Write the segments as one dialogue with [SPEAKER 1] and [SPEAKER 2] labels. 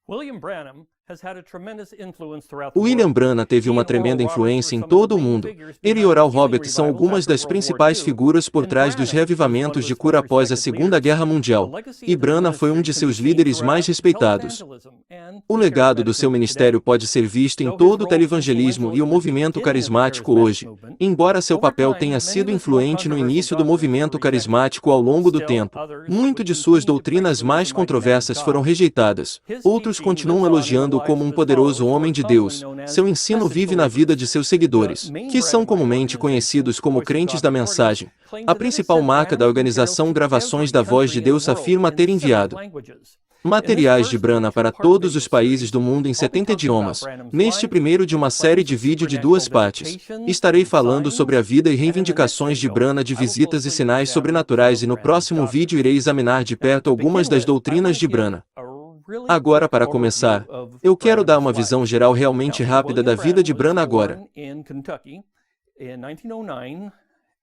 [SPEAKER 1] William Branham teve uma tremenda influência em todo o mundo. Ele e Oral Roberts são algumas das principais figuras por trás dos reavivamentos de cura após a Segunda Guerra Mundial, e Branham foi um de seus líderes mais respeitados. O legado do seu ministério pode ser visto em todo o televangelismo e o movimento carismático hoje, embora seu papel tenha sido influente no início do movimento carismático ao longo do tempo. Muito de suas doutrinas mais controversas foram rejeitadas. Outros continuam elogiando-o como um poderoso homem de Deus. Seu ensino vive na vida de seus seguidores, que são comumente conhecidos como crentes da mensagem. A principal marca da organização Gravações da Voz de Deus afirma ter enviado materiais de Branham para todos os países do mundo em 70 idiomas. Neste primeiro de uma série de vídeo de 2 partes, estarei falando sobre a vida e reivindicações de Branham de visitas e sinais sobrenaturais, e no próximo vídeo irei examinar de perto algumas das doutrinas de Branham. Agora, para começar, eu quero dar uma visão geral realmente rápida da vida de Branham agora.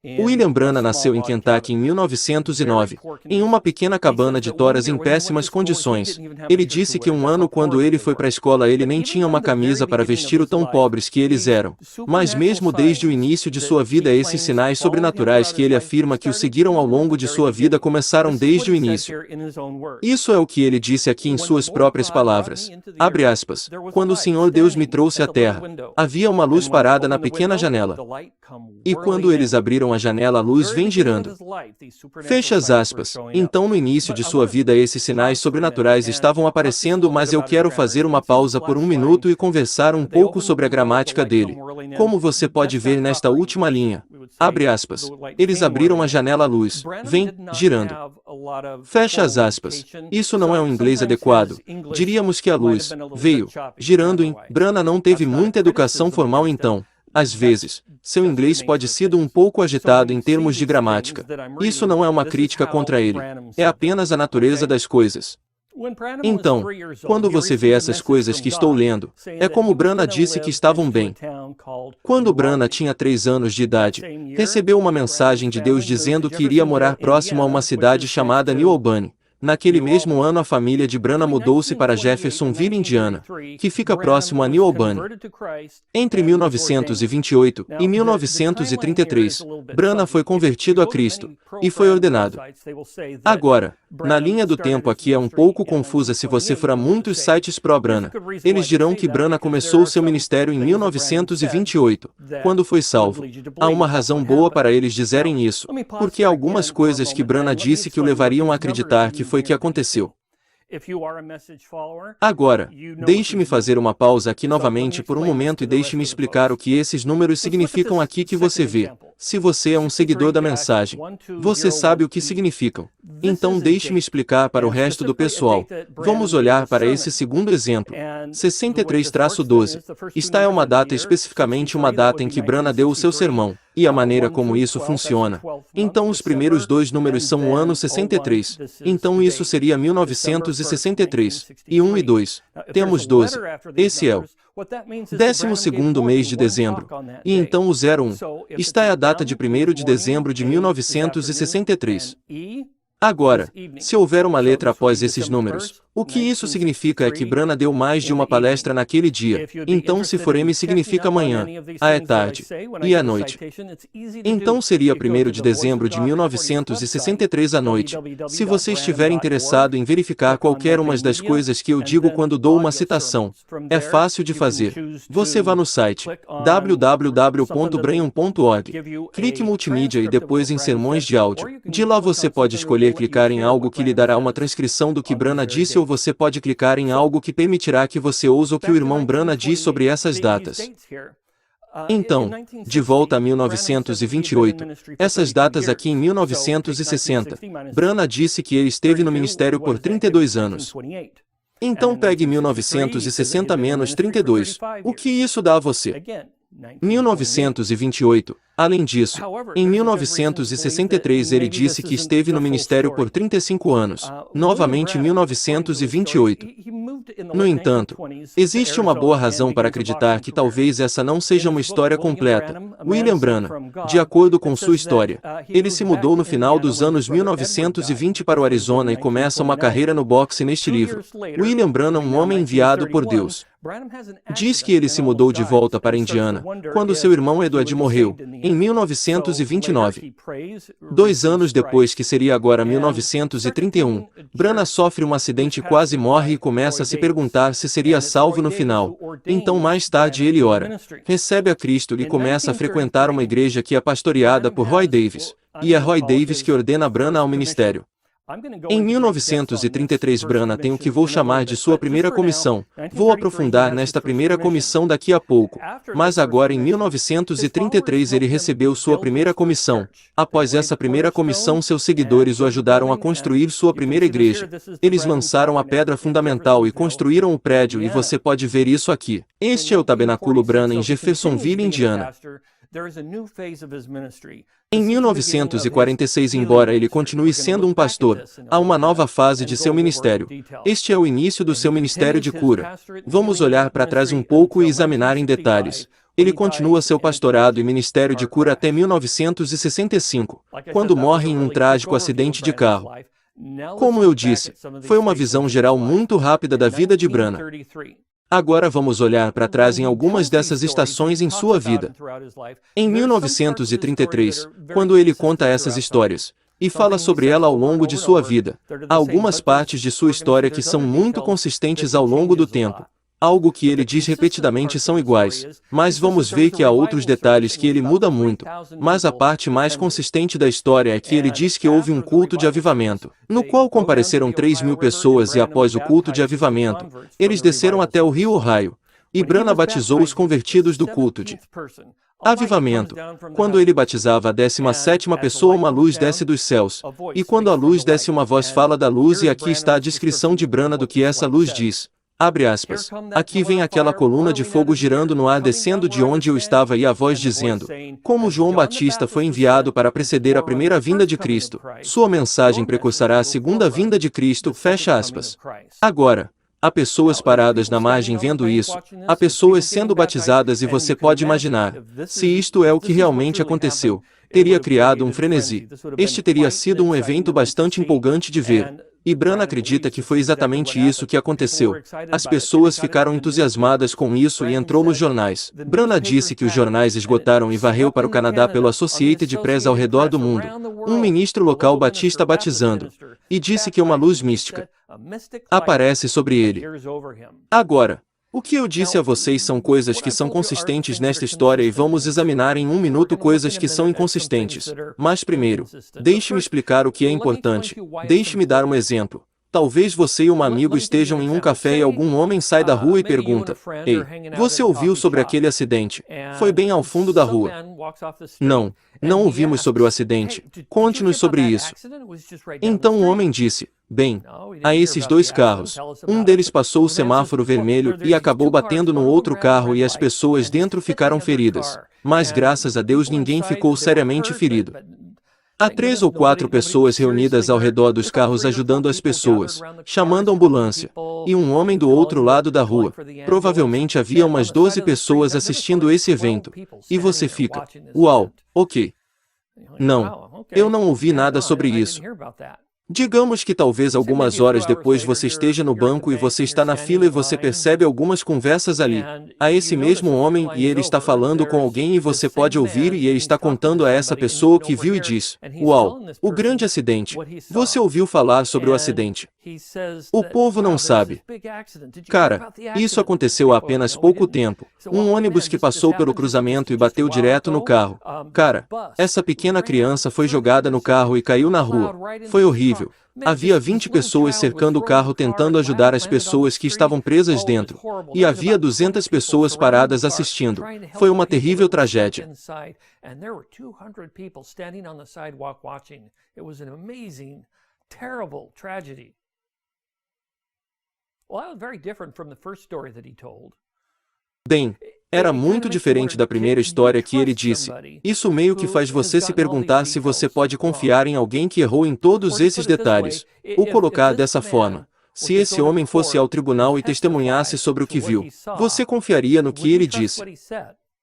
[SPEAKER 1] William Branham nasceu em Kentucky em 1909, em uma pequena cabana de toras em péssimas condições. Ele disse que um ano quando ele foi para a escola ele nem tinha uma camisa para vestir, o tão pobres que eles eram. Mas mesmo desde o início de sua vida, esses sinais sobrenaturais que ele afirma que o seguiram ao longo de sua vida começaram desde o início. Isso é o que ele disse aqui em suas próprias palavras. Abre aspas. Quando o Senhor Deus me trouxe à terra, havia uma luz parada na pequena janela. E quando eles abriram a janela, a luz vem girando. Fecha as aspas. Então, no início de sua vida, esses sinais sobrenaturais estavam aparecendo, mas eu quero fazer uma pausa por 1 minuto e conversar um pouco sobre a gramática dele. Como você pode ver nesta última linha, abre aspas, eles abriram a janela, a luz vem girando. Fecha as aspas. Isso não é um inglês adequado. Diríamos que a luz veio girando em. Branham não teve muita educação formal, então, às vezes, seu inglês pode ser um pouco agitado em termos de gramática. Isso não é uma crítica contra ele. É apenas a natureza das coisas. Então, quando você vê essas coisas que estou lendo, é como Branham disse que estavam bem. Quando Branham tinha 3 anos de idade, recebeu uma mensagem de Deus dizendo que iria morar próximo a uma cidade chamada New Albany. Naquele mesmo ano, a família de Branham mudou-se para Jeffersonville, Indiana, que fica próximo a New Albany. Entre 1928 e 1933, Branham foi convertido a Cristo e foi ordenado. Agora, na linha do tempo aqui é um pouco confusa se você for a muitos sites pró-Branham. Eles dirão que Branham começou seu ministério em 1928, quando foi salvo. Há uma razão boa para eles dizerem isso, porque há algumas coisas que Branham disse que o levariam a acreditar que foi que aconteceu. Agora, deixe-me fazer uma pausa aqui novamente por um momento e deixe-me explicar o que esses números significam aqui que você vê. Se você é um seguidor da mensagem, você sabe o que significam. Então deixe-me explicar para o resto do pessoal. Vamos olhar para esse segundo exemplo. 63-12. Esta é uma data, especificamente uma data em que Branham deu o seu sermão, e a maneira como isso funciona. Então os primeiros 2 números são o ano 63. Então isso seria 1963. E 1 e 2. Temos 12. Esse é o 12º mês de dezembro. E então o 01. Esta é a data de 1º de dezembro de 1963. Agora, se houver uma letra após esses números, o que isso significa é que Branham deu mais de uma palestra naquele dia. Então se for M significa manhã, A é tarde, e à noite. Então seria 1º de dezembro de 1963 à noite. Se você estiver interessado em verificar qualquer uma das coisas que eu digo quando dou uma citação, é fácil de fazer. Você vá no site www.branham.org, clique em multimídia e depois em sermões de áudio. De lá você pode escolher clicar em algo que lhe dará uma transcrição do que Branham disse, ou você pode clicar em algo que permitirá que você ouça o que o irmão Branham diz sobre essas datas. Então, de volta a 1928, essas datas aqui em 1960, Branham disse que ele esteve no ministério por 32 anos. Então pegue 1960 menos 32. O que isso dá a você? 1928. Além disso, em 1963 ele disse que esteve no ministério por 35 anos, novamente em 1928. No entanto, existe uma boa razão para acreditar que talvez essa não seja uma história completa. William Branham, de acordo com sua história, ele se mudou no final dos anos 1920 para o Arizona e começa uma carreira no boxe neste livro. William Branham, um homem enviado por Deus, diz que ele se mudou de volta para Indiana, quando seu irmão Edward morreu, em 1929. 2 anos depois, que seria agora 1931, Branham sofre um acidente e quase morre e começa a se perguntar se seria salvo no final. Então mais tarde ele ora, recebe a Cristo e começa a frequentar uma igreja que é pastoreada por Roy Davis, e é Roy Davis que ordena Branham ao ministério. Em 1933 Branham tem o que vou chamar de sua primeira comissão. Vou aprofundar nesta primeira comissão daqui a pouco. Mas agora em 1933 ele recebeu sua primeira comissão. Após essa primeira comissão, seus seguidores o ajudaram a construir sua primeira igreja. Eles lançaram a pedra fundamental e construíram o prédio, e você pode ver isso aqui. Este é o Tabernáculo Branham em Jeffersonville, Indiana. Em 1946, embora ele continue sendo um pastor, há uma nova fase de seu ministério. Este é o início do seu ministério de cura. Vamos olhar para trás um pouco e examinar em detalhes. Ele continua seu pastorado e ministério de cura até 1965, quando morre em um trágico acidente de carro. Como eu disse, foi uma visão geral muito rápida da vida de Branham. Agora vamos olhar para trás em algumas dessas estações em sua vida. Em 1933, quando ele conta essas histórias, e fala sobre ela ao longo de sua vida, há algumas partes de sua história que são muito consistentes ao longo do tempo. Algo que ele diz repetidamente são iguais, mas vamos ver que há outros detalhes que ele muda muito. Mas a parte mais consistente da história é que ele diz que houve um culto de avivamento, no qual compareceram 3.000 pessoas, e após o culto de avivamento, eles desceram até o rio Ohio, e Branham batizou os convertidos do culto de avivamento. Quando ele batizava a 17ª pessoa, uma luz desce dos céus, e quando a luz desce, uma voz fala da luz, e aqui está a descrição de Branham do que essa luz diz. Abre aspas. Aqui vem aquela coluna de fogo girando no ar, descendo de onde eu estava, e a voz dizendo, como João Batista foi enviado para preceder a primeira vinda de Cristo, sua mensagem precursará a segunda vinda de Cristo, fecha aspas. Agora, há pessoas paradas na margem vendo isso, há pessoas sendo batizadas, e você pode imaginar, se isto é o que realmente aconteceu, teria criado um frenesi. Este teria sido um evento bastante empolgante de ver. E Branham acredita que foi exatamente isso que aconteceu. As pessoas ficaram entusiasmadas com isso e entrou nos jornais. Branham disse que os jornais esgotaram e varreu para o Canadá pelo Associated Press ao redor do mundo. Um ministro local batista batizando. E disse que uma luz mística aparece sobre ele. Agora, o que eu disse a vocês são coisas que são consistentes nesta história, e vamos examinar em um minuto coisas que são inconsistentes. Mas primeiro, deixe-me explicar o que é importante. Deixe-me dar um exemplo. Talvez você e um amigo estejam em um café e algum homem sai da rua e pergunta, ei, você ouviu sobre aquele acidente? Foi bem ao fundo da rua. Não ouvimos sobre o acidente. Conte-nos sobre isso. Então o homem disse, bem, há esses 2 carros. Um deles passou o semáforo vermelho e acabou batendo no outro carro, e as pessoas dentro ficaram feridas. Mas graças a Deus ninguém ficou seriamente ferido. Há 3 ou 4 pessoas reunidas ao redor dos carros ajudando as pessoas, chamando a ambulância. E um homem do outro lado da rua. Provavelmente havia umas 12 pessoas assistindo esse evento. E você fica, uau, ok. Não, eu não ouvi nada sobre isso. Digamos que talvez algumas horas depois você esteja no banco e você está na fila e você percebe algumas conversas ali. Há esse mesmo homem e ele está falando com alguém e você pode ouvir, e ele está contando a essa pessoa o que viu e diz, uau, o grande acidente. Você ouviu falar sobre o acidente? O povo não sabe. Cara, isso aconteceu há apenas pouco tempo. Um ônibus que passou pelo cruzamento e bateu direto no carro. Cara, essa pequena criança foi jogada no carro e caiu na rua. Foi horrível. Havia 20 pessoas cercando o carro tentando ajudar as pessoas que estavam presas dentro. E havia 200 pessoas paradas assistindo. Foi uma terrível tragédia. Bem, Era muito diferente da primeira história que ele disse. Isso meio que faz você se perguntar se você pode confiar em alguém que errou em todos esses detalhes. Ou colocar dessa forma. Se esse homem fosse ao tribunal e testemunhasse sobre o que viu, você confiaria no que ele disse?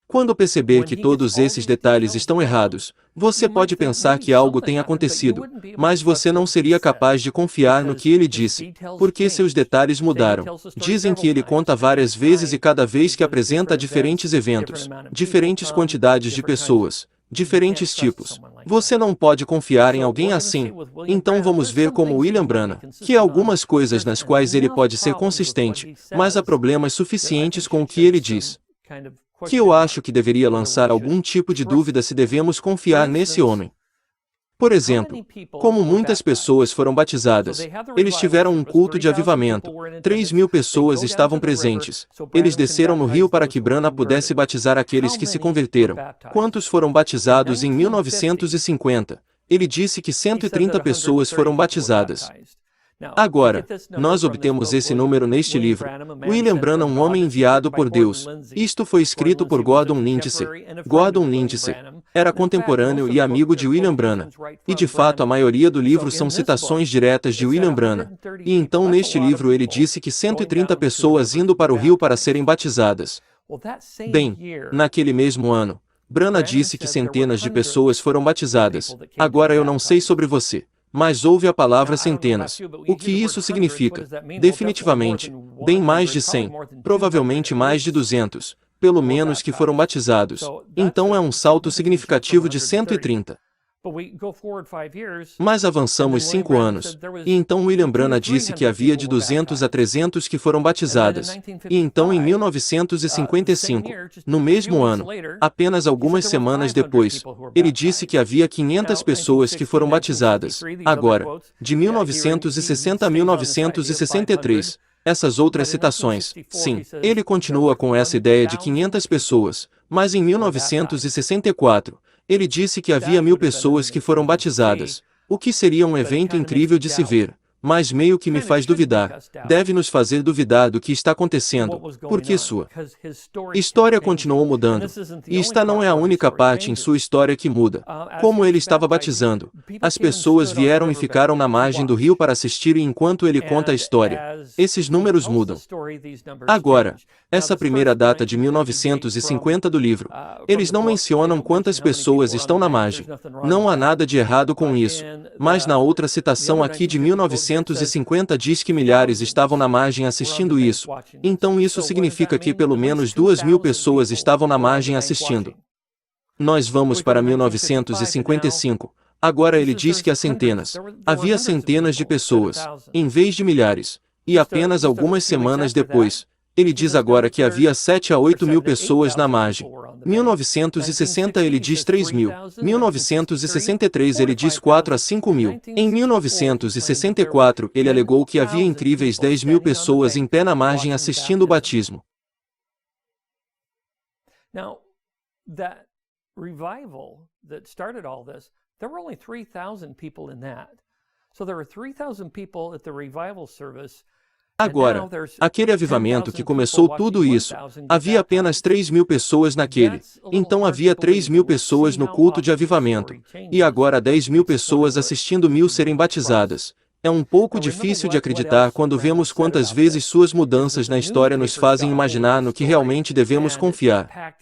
[SPEAKER 1] Quando perceber que todos esses detalhes estão errados, você pode pensar que algo tem acontecido, mas você não seria capaz de confiar no que ele disse, porque seus detalhes mudaram. Dizem que ele conta várias vezes e cada vez que apresenta diferentes eventos, diferentes quantidades de pessoas, diferentes tipos. Você não pode confiar em alguém assim. Então vamos ver como William Branham, que há algumas coisas nas quais ele pode ser consistente, mas há problemas suficientes com o que ele diz, que eu acho que deveria lançar algum tipo de dúvida se devemos confiar nesse homem. Por exemplo, como muitas pessoas foram batizadas, eles tiveram um culto de avivamento, 3.000 pessoas estavam presentes, eles desceram no rio para que Branham pudesse batizar aqueles que se converteram. Quantos foram batizados em 1950? Ele disse que 130 pessoas foram batizadas. Agora, nós obtemos esse número neste livro. William Branham, um homem enviado por Deus. Isto foi escrito por Gordon Lindsay. Gordon Lindsay era contemporâneo e amigo de William Branham. E de fato a maioria do livro são citações diretas de William Branham. E então neste livro ele disse que 130 pessoas indo para o rio para serem batizadas. Bem, naquele mesmo ano, Branham disse que centenas de pessoas foram batizadas. Agora eu não sei sobre você, mas houve a palavra centenas. O que isso significa? Definitivamente, bem mais de 100, provavelmente mais de 200, pelo menos que foram batizados. Então é um salto significativo de 130. Mas avançamos 5 anos, e então William Branham disse que havia de 200 a 300 que foram batizadas. E então em 1955, no mesmo ano, apenas algumas semanas depois, ele disse que havia 500 pessoas que foram batizadas. Agora, de 1960 a 1963, essas outras citações, sim, ele continua com essa ideia de 500 pessoas, mas em 1964, ele disse que havia 1.000 pessoas que foram batizadas, o que seria um evento incrível de se ver, mas meio que me faz duvidar. Deve nos fazer duvidar do que está acontecendo, porque sua história continuou mudando. E esta não é a única parte em sua história que muda. Como ele estava batizando, as pessoas vieram e ficaram na margem do rio para assistir enquanto ele conta a história. Esses números mudam. Agora, essa primeira data de 1950 do livro, eles não mencionam quantas pessoas estão na margem. Não há nada de errado com isso. Mas na outra citação aqui de 1950 diz que milhares estavam na margem assistindo isso. Então isso significa que pelo menos 2.000 pessoas estavam na margem assistindo. Nós vamos para 1955. Agora ele diz que há centenas. Havia centenas de pessoas, em vez de milhares. E apenas algumas semanas depois, ele diz agora que havia 7 a 8 mil pessoas na margem. 1960 ele diz 3.000. 1963 ele diz 4 a 5 mil. Em 1964 ele alegou que havia incríveis 10.000 pessoas em pé na margem assistindo o batismo.
[SPEAKER 2] Now, that revival that started all this, there were only 3,000 people in that. So there were 3,000 people at the revival service.
[SPEAKER 1] Agora, aquele avivamento que começou tudo isso, havia apenas 3.000 pessoas naquele. Então havia 3.000 pessoas no culto de avivamento. E agora 10.000 pessoas assistindo 1.000 serem batizadas. É um pouco difícil de acreditar quando vemos quantas vezes suas mudanças na história nos fazem imaginar no que realmente devemos confiar.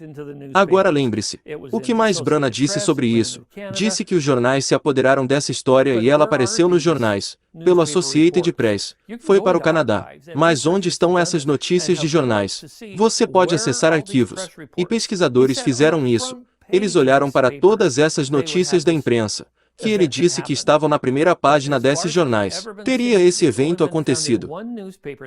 [SPEAKER 1] Agora lembre-se, o que mais Branham disse sobre isso? Disse que os jornais se apoderaram dessa história e ela apareceu nos jornais, pelo Associated Press. Foi para o Canadá. Mas onde estão essas notícias de jornais? Você pode acessar arquivos. E pesquisadores fizeram isso. Eles olharam para todas essas notícias da imprensa, que ele disse que estavam na primeira página desses jornais. Teria esse evento acontecido.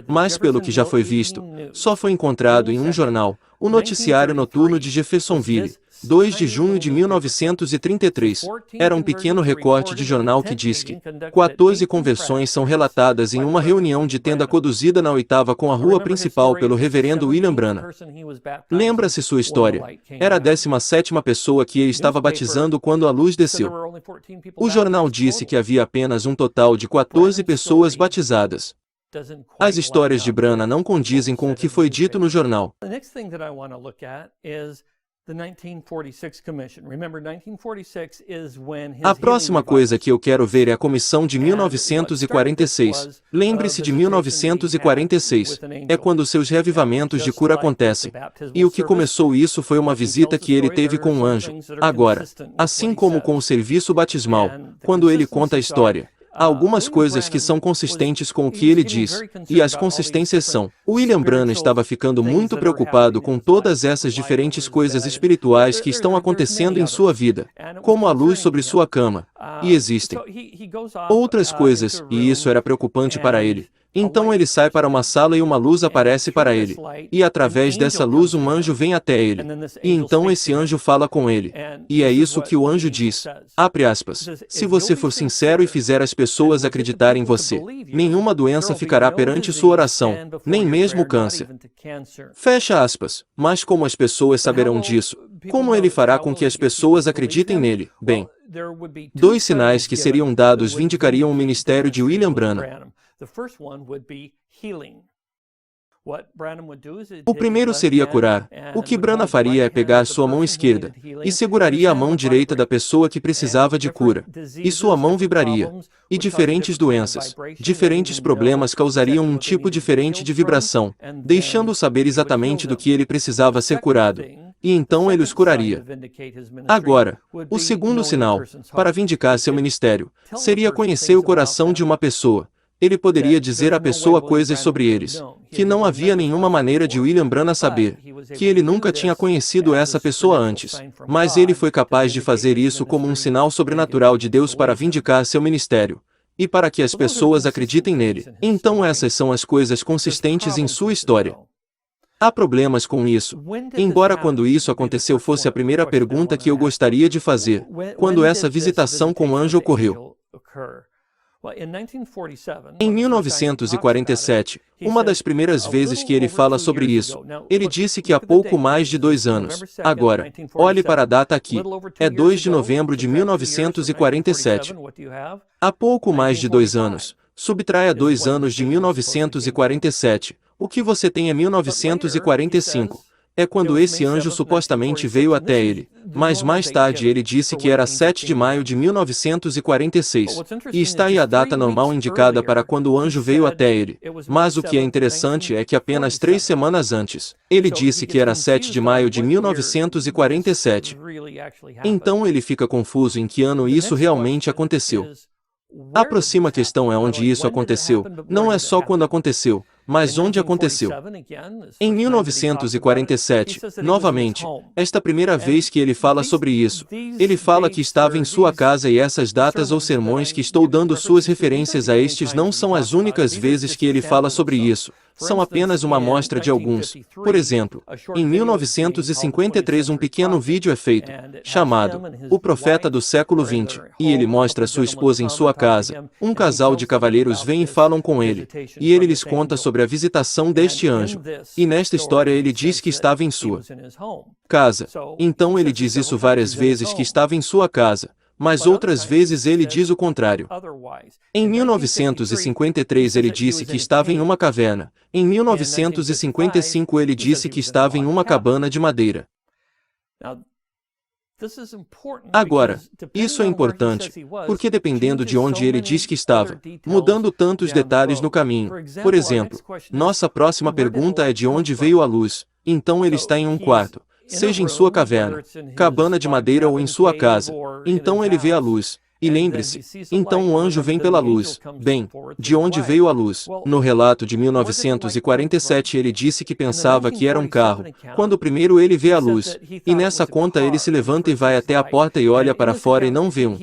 [SPEAKER 1] Mas pelo que já foi visto, só foi encontrado em um jornal, o Noticiário Noturno de Jeffersonville, 2 de junho de 1933. Era um pequeno recorte de jornal que diz que 14 conversões são relatadas em uma reunião de tenda conduzida na 8ª com a rua principal pelo reverendo William Branham. Lembra-se sua história. Era a 17ª pessoa que ele estava batizando quando a luz desceu. O jornal disse que havia apenas um total de 14 pessoas batizadas. As histórias de Branham não condizem com o que foi dito no jornal. A próxima coisa que eu quero ver é a comissão de 1946. Lembre-se de 1946. É quando seus reavivamentos de cura acontecem. E o que começou isso foi uma visita que ele teve com um anjo. Agora, assim como com o serviço batismal, quando ele conta a história, há algumas coisas que são consistentes com o que ele diz, e as consistências são: William Branham estava ficando muito preocupado com todas essas diferentes coisas espirituais que estão acontecendo em sua vida, como a luz sobre sua cama, e existem outras coisas, e isso era preocupante para ele. Então ele sai para uma sala e uma luz aparece para ele. E através dessa luz um anjo vem até ele. E então esse anjo fala com ele. E é isso que o anjo diz. Abre aspas. Se você for sincero e fizer as pessoas acreditarem em você, nenhuma doença ficará perante sua oração, nem mesmo o câncer. Fecha aspas. Mas como as pessoas saberão disso? Como ele fará com que as pessoas acreditem nele? Bem, dois sinais que seriam dados vindicariam o ministério de William Branham. O primeiro seria curar. O que Branham faria é pegar sua mão esquerda e seguraria a mão direita da pessoa que precisava de cura. E sua mão vibraria. E diferentes doenças, diferentes problemas causariam um tipo diferente de vibração, deixando-o saber exatamente do que ele precisava ser curado. E então ele os curaria. Agora, o segundo sinal, para vindicar seu ministério, seria conhecer o coração de uma pessoa. Ele poderia dizer à pessoa coisas sobre eles, que não havia nenhuma maneira de William Branham saber, que ele nunca tinha conhecido essa pessoa antes, mas ele foi capaz de fazer isso como um sinal sobrenatural de Deus para vindicar seu ministério, e para que as pessoas acreditem nele. Então essas são as coisas consistentes em sua história. Há problemas com isso. Embora quando isso aconteceu fosse a primeira pergunta que eu gostaria de fazer, quando essa visitação com o anjo ocorreu. Em 1947, uma das primeiras vezes que ele fala sobre isso, ele disse que há pouco mais de 2 anos. Agora, olhe para a data aqui. É 2 de novembro de 1947. Há pouco mais de 2 anos. Subtraia 2 anos de 1947. O que você tem é 1945. É quando esse anjo supostamente veio até ele, mas mais tarde ele disse que era 7 de maio de 1946, e está aí a data normal indicada para quando o anjo veio até ele. Mas o que é interessante é que apenas 3 semanas antes, ele disse que era 7 de maio de 1947. Então ele fica confuso em que ano isso realmente aconteceu. A próxima questão é onde isso aconteceu, não é só quando aconteceu, mas onde aconteceu. Em 1947, novamente, esta primeira vez que ele fala sobre isso, ele fala que estava em sua casa e essas datas ou sermões que estou dando suas referências a estes não são as únicas vezes que ele fala sobre isso. São apenas uma amostra de alguns. Por exemplo, em 1953 um pequeno vídeo é feito, chamado O Profeta do Século XX, e ele mostra sua esposa em sua casa. Um casal de cavalheiros vem e falam com ele, e ele lhes conta sobre a visitação deste anjo. E nesta história ele diz que estava em sua casa. Então ele diz isso várias vezes que estava em sua casa. Mas outras vezes ele diz o contrário. Em 1953 ele disse que estava em uma caverna. Em 1955 ele disse que estava em uma cabana de madeira. Agora, isso é importante, porque dependendo de onde ele diz que estava, mudando tantos detalhes no caminho. Por exemplo, nossa próxima pergunta é de onde veio a luz. Então ele está em um quarto. Seja em sua caverna, cabana de madeira ou em sua casa, então ele vê a luz. E lembre-se, então o anjo vem pela luz. Bem, de onde veio a luz? No relato de 1947 ele disse que pensava que era um carro, quando primeiro ele vê a luz. E nessa conta ele se levanta e vai até a porta e olha para fora e não vê um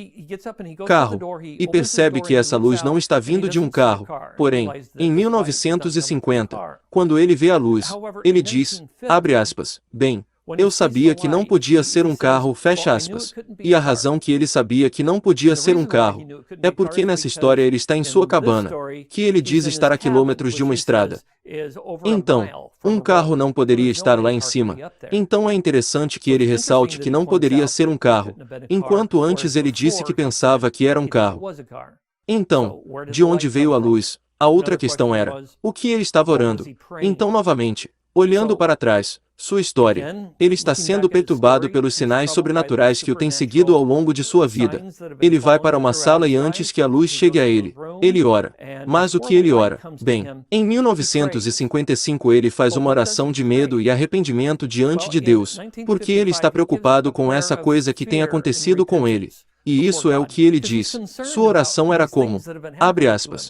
[SPEAKER 1] carro. E percebe que essa luz não está vindo de um carro. Porém, em 1950, quando ele vê a luz, ele diz, abre aspas, bem, eu sabia que não podia ser um carro, fecha aspas. E a razão que ele sabia que não podia ser um carro é porque nessa história ele está em sua cabana, que ele diz estar a quilômetros de uma estrada. Então, um carro não poderia estar lá em cima. Então é interessante que ele ressalte que não poderia ser um carro, enquanto antes ele disse que pensava que era um carro. Então, de onde veio a luz? A outra questão era, o que ele estava orando? Então novamente, olhando para trás, sua história, ele está sendo perturbado pelos sinais sobrenaturais que o têm seguido ao longo de sua vida. Ele vai para uma sala e antes que a luz chegue a ele, ele ora. Mas o que ele ora? Bem, em 1955 ele faz uma oração de medo e arrependimento diante de Deus, porque ele está preocupado com essa coisa que tem acontecido com ele. E isso é o que ele diz. Sua oração era como, abre aspas,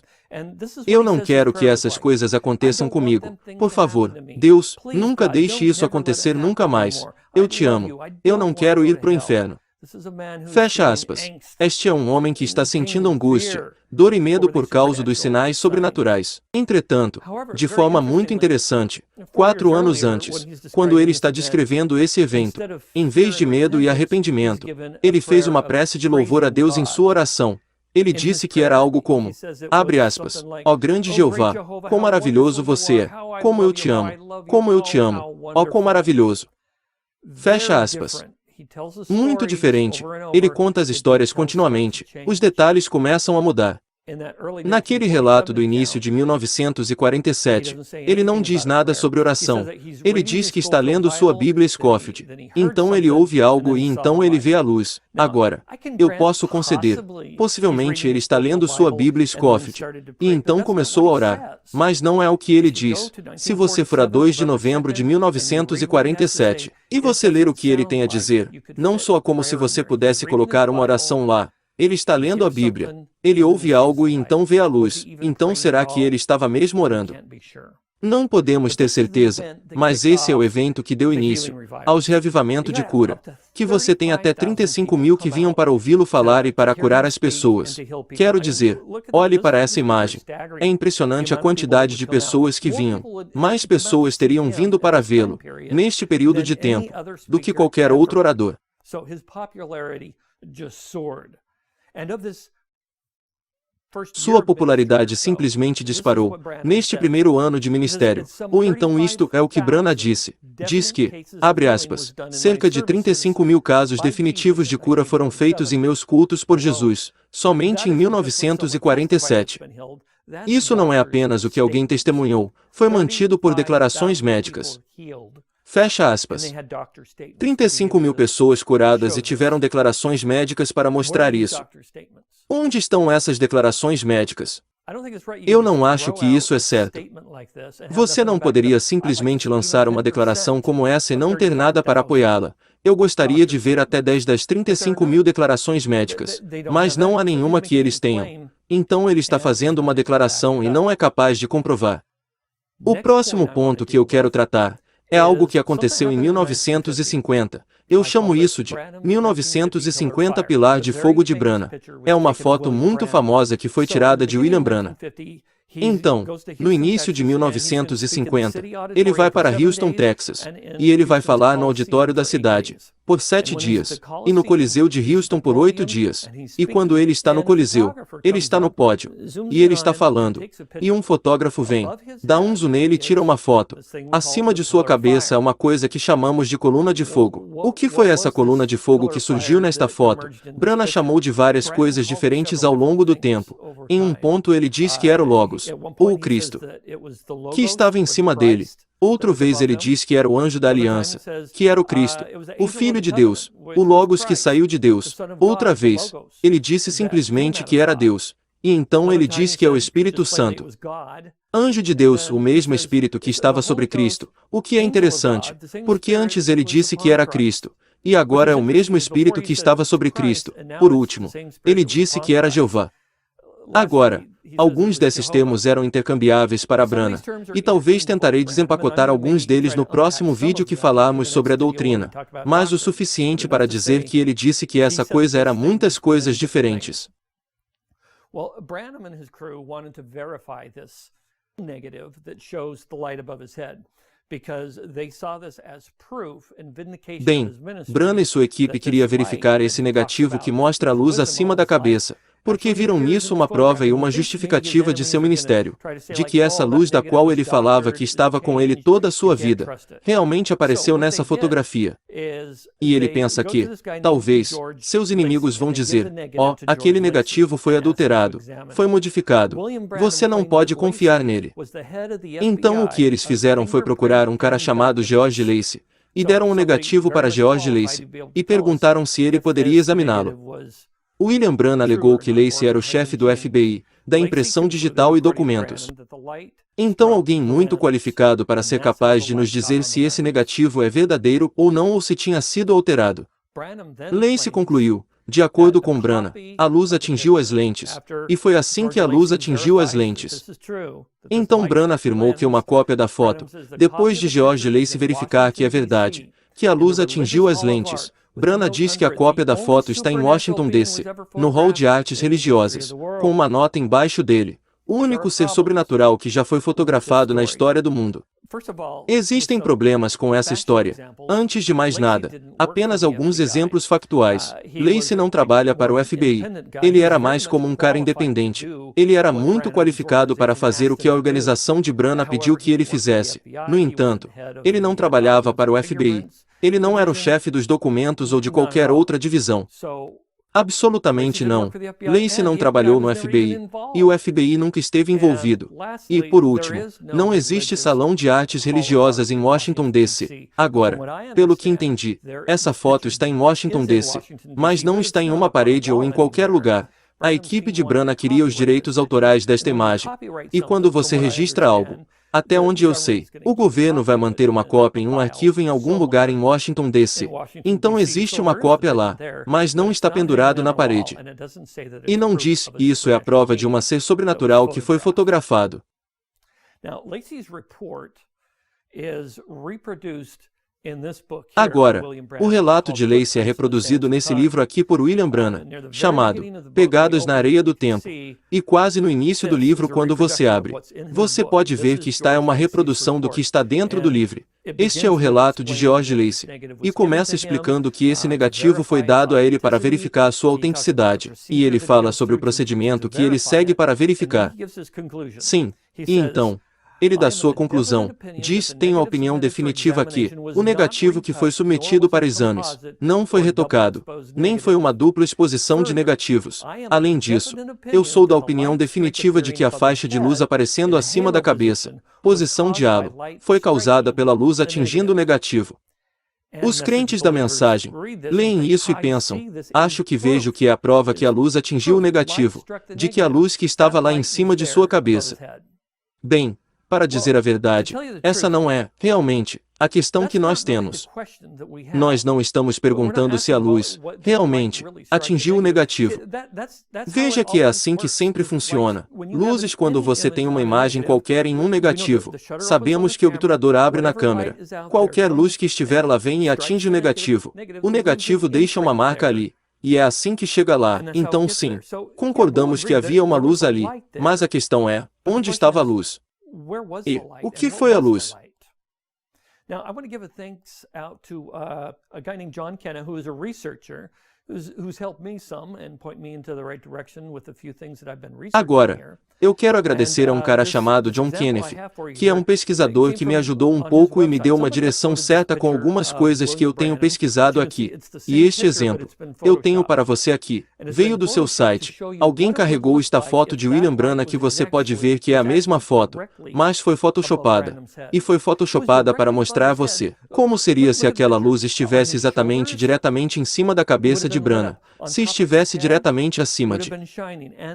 [SPEAKER 1] eu não quero que essas coisas aconteçam comigo. Por favor, Deus, nunca deixe isso acontecer nunca mais. Eu te amo. Eu não quero ir para o inferno. Fecha aspas. Este é um homem que está sentindo angústia, dor e medo por causa dos sinais sobrenaturais. Entretanto, de forma muito interessante, 4 anos antes, quando ele está descrevendo esse evento, em vez de medo e arrependimento, ele fez uma prece de louvor a Deus em sua oração. Ele disse que era algo como, abre aspas, ó grande Jeová, quão maravilhoso você é, como eu te amo, como eu te amo, ó quão maravilhoso. Fecha aspas. Muito diferente, ele conta as histórias continuamente, os detalhes começam a mudar. Naquele relato do início de 1947, ele não diz nada sobre oração. Ele diz que está lendo sua Bíblia Scofield. Então ele ouve algo e então ele vê a luz. Agora, eu posso conceder. Possivelmente ele está lendo sua Bíblia Scofield. E então começou a orar. Mas não é o que ele diz. Se você for a 2 de novembro de 1947, e você ler o que ele tem a dizer, não soa como se você pudesse colocar uma oração lá. Ele está lendo a Bíblia. Ele ouve algo e então vê a luz. Então será que ele estava mesmo orando? Não podemos ter certeza, mas esse é o evento que deu início aos reavivamento de cura. Que você tem até 35 mil que vinham para ouvi-lo falar e para curar as pessoas. Quero dizer, olhe para essa imagem. É impressionante a quantidade de pessoas que vinham. Mais pessoas teriam vindo para vê-lo, neste período de tempo, do que qualquer outro orador. Sua popularidade simplesmente disparou, neste primeiro ano de ministério. Ou então isto é o que Branham disse. Diz que, abre aspas, cerca de 35 mil casos definitivos de cura foram feitos em meus cultos por Jesus, somente em 1947. Isso não é apenas o que alguém testemunhou, foi mantido por declarações médicas. Fecha aspas. 35 mil pessoas curadas e tiveram declarações médicas para mostrar isso. Onde estão essas declarações médicas? Eu não acho que isso é certo. Você não poderia simplesmente lançar uma declaração como essa e não ter nada para apoiá-la. Eu gostaria de ver até 10 das 35 mil declarações médicas, mas não há nenhuma que eles tenham. Então ele está fazendo uma declaração e não é capaz de comprovar. O próximo ponto que eu quero tratar é algo que aconteceu em 1950. Eu chamo isso de 1950 Pilar de Fogo de Branham. É uma foto muito famosa que foi tirada de William Branham. Então, no início de 1950, ele vai para Houston, Texas, e ele vai falar no auditório da cidade, por 7 dias, e no Coliseu de Houston por 8 dias. E quando ele está no Coliseu, ele está no pódio, e ele está falando, e um fotógrafo vem, dá um zoom nele e tira uma foto. Acima de sua cabeça é uma coisa que chamamos de coluna de fogo. O que foi essa coluna de fogo que surgiu nesta foto? Branham chamou de várias coisas diferentes ao longo do tempo. Em um ponto ele diz que era o Logos, ou o Cristo, que estava em cima dele. Outra vez ele diz que era o anjo da aliança, que era o Cristo, o Filho de Deus, o Logos que saiu de Deus. Outra vez, ele disse simplesmente que era Deus. E então ele diz que é o Espírito Santo. Anjo de Deus, o mesmo Espírito que estava sobre Cristo, o que é interessante, porque antes ele disse que era Cristo, e agora é o mesmo Espírito que estava sobre Cristo. Por último, ele disse que era Jeová. Agora, alguns desses termos eram intercambiáveis para Branham, e talvez tentarei desempacotar alguns deles no próximo vídeo que falarmos sobre a doutrina, mas o suficiente para dizer que ele disse que essa coisa era muitas coisas diferentes.
[SPEAKER 2] Branham and his crew wanted to verify this negative that shows the light above his head.
[SPEAKER 1] Bem, Branham e sua equipe queria verificar esse negativo que mostra a luz acima da cabeça, porque viram nisso uma prova e uma justificativa de seu ministério, de que essa luz da qual ele falava que estava com ele toda a sua vida, realmente apareceu nessa fotografia. E ele pensa que, talvez, seus inimigos vão dizer, aquele negativo foi adulterado, foi modificado, você não pode confiar nele. Então o que eles fizeram foi procurar um cara chamado George Lacy, e deram um negativo para George Lacy, e perguntaram se ele poderia examiná-lo. William Branham alegou que Lacy era o chefe do FBI, da impressão digital e documentos. Então alguém muito qualificado para ser capaz de nos dizer se esse negativo é verdadeiro ou não ou se tinha sido alterado. Lacy concluiu, de acordo com Branham, a luz atingiu as lentes, e foi assim que a luz atingiu as lentes. Então Branham afirmou que uma cópia da foto, depois de George Lacy verificar que é verdade, que a luz atingiu as lentes, Branham diz que a cópia da foto está em Washington, D.C., no Hall de Artes Religiosas, com uma nota embaixo dele, o único ser sobrenatural que já foi fotografado na história do mundo. Existem problemas com essa história. Antes de mais nada, apenas alguns exemplos factuais. Lacy não trabalha para o FBI. Ele era mais como um cara independente. Ele era muito qualificado para fazer o que a organização de Branham pediu que ele fizesse. No entanto, ele não trabalhava para o FBI. Ele não era o chefe dos documentos ou de qualquer outra divisão. Absolutamente não. Lacy não trabalhou no FBI, e o FBI nunca esteve envolvido. E, por último, não existe salão de artes religiosas em Washington, D.C. Agora, pelo que entendi, essa foto está em Washington, D.C., mas não está em uma parede ou em qualquer lugar. A equipe de Branham queria os direitos autorais desta imagem. E quando você registra algo, até onde eu sei, o governo vai manter uma cópia em um arquivo em algum lugar em Washington, D.C. Então existe uma cópia lá, mas não está pendurado na parede. E não diz que isso é a prova de um ser sobrenatural que foi fotografado. Agora, o relato de Lacy é reproduzido nesse livro aqui por William Branham, chamado Pegadas na Areia do Tempo, e quase no início do livro quando você abre, você pode ver que está uma reprodução do que está dentro do livro. Este é o relato de George Lacy, e começa explicando que esse negativo foi dado a ele para verificar a sua autenticidade, e ele fala sobre o procedimento que ele segue para verificar. Sim, e então, ele dá sua conclusão, diz, tenho a opinião definitiva aqui, o negativo que foi submetido para exames, não foi retocado, nem foi uma dupla exposição de negativos. Além disso, eu sou da opinião definitiva de que a faixa de luz aparecendo acima da cabeça, posição de halo, foi causada pela luz atingindo o negativo. Os crentes da mensagem leem isso e pensam, acho que vejo que é a prova que a luz atingiu o negativo, de que a luz que estava lá em cima de sua cabeça. Bem, para dizer a verdade, essa não é, realmente, a questão que nós temos. Nós não estamos perguntando se a luz, realmente, atingiu o negativo. Veja que é assim que sempre funciona. Luzes quando você tem uma imagem qualquer em um negativo. Sabemos que o obturador abre na câmera. Qualquer luz que estiver lá vem e atinge o negativo. O negativo deixa uma marca ali. E é assim que chega lá. Então sim, concordamos que havia uma luz ali. Mas a questão é, onde estava a luz? E o que foi a luz?
[SPEAKER 2] Now, I want to give a thanks out to a guy named John Kenna, who is a researcher, who's helped me some and point me into the right direction with a few things that I've been researching
[SPEAKER 1] Agora,
[SPEAKER 2] here.
[SPEAKER 1] eu quero agradecer a um cara chamado John Kenneth, que é um pesquisador que me ajudou um pouco e me deu uma direção certa com algumas coisas que eu tenho pesquisado aqui. E este exemplo, eu tenho para você aqui, veio do seu site. Alguém carregou esta foto de William Branham que você pode ver que é a mesma foto, mas foi photoshopada. E foi photoshopada para mostrar a você como seria se aquela luz estivesse exatamente diretamente em cima da cabeça de Branham, se estivesse diretamente acima de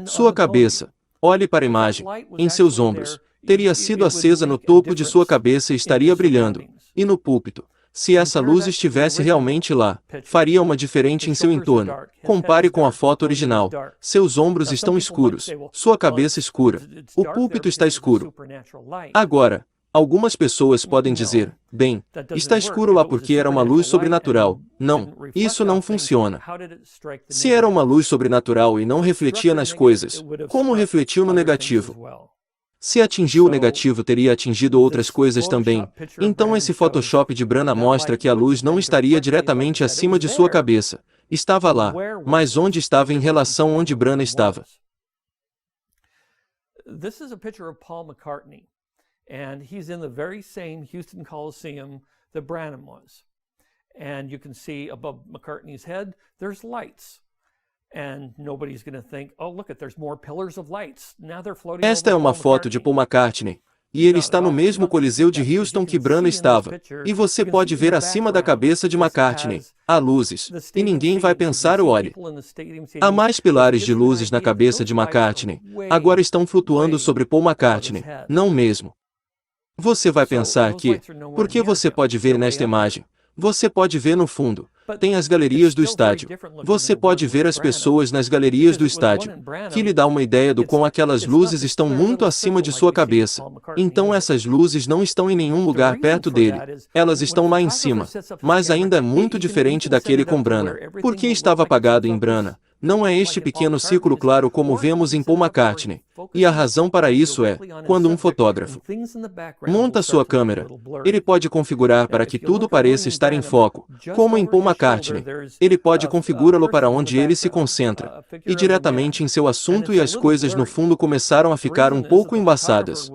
[SPEAKER 1] sua cabeça. Olhe para a imagem, em seus ombros, teria sido acesa no topo de sua cabeça e estaria brilhando. E no púlpito, se essa luz estivesse realmente lá, faria uma diferença em seu entorno. Compare com a foto original. Seus ombros estão escuros, sua cabeça escura, o púlpito está escuro. Agora, algumas pessoas podem dizer, bem, está escuro lá porque era uma luz sobrenatural. Não, isso não funciona. Se era uma luz sobrenatural e não refletia nas coisas, como refletiu no negativo? Se atingiu o negativo, teria atingido outras coisas também. Então esse Photoshop de Branham mostra que a luz não estaria diretamente acima de sua cabeça. Estava lá, mas onde estava em relação onde Branham estava?
[SPEAKER 2] This is a picture of Paul McCartney, and he's in the very same Houston Coliseum that Branham was. And you can see above McCartney's head, there's lights. And nobody's going to think, oh, look, there's more pillars of lights. Now they're floating over
[SPEAKER 1] Esta é uma
[SPEAKER 2] Paul
[SPEAKER 1] foto de
[SPEAKER 2] McCartney.
[SPEAKER 1] Paul McCartney. E ele está no mesmo coliseu de Houston que Branham estava. E você pode ver acima da cabeça de McCartney. Há luzes. E ninguém vai pensar, olhe. Há mais pilares de luzes na cabeça de McCartney. Agora estão flutuando sobre Paul McCartney. Não mesmo. Você vai pensar que, porque você pode ver nesta imagem, você pode ver no fundo. Tem as galerias do estádio. Você pode ver as pessoas nas galerias do estádio, que lhe dá uma ideia do quão aquelas luzes estão muito acima de sua cabeça. Então essas luzes não estão em nenhum lugar perto dele. Elas estão lá em cima. Mas ainda é muito diferente daquele com Branham. Por que estava apagado em Branham? Não é este pequeno círculo claro como vemos em Paul McCartney. E a razão para isso é, quando um fotógrafo monta sua câmera, ele pode configurar para que tudo pareça estar em foco, como em Paul McCartney. Ele pode configurá-lo para onde ele se concentra, e diretamente em seu assunto, e as coisas no fundo começaram a ficar um pouco embaçadas.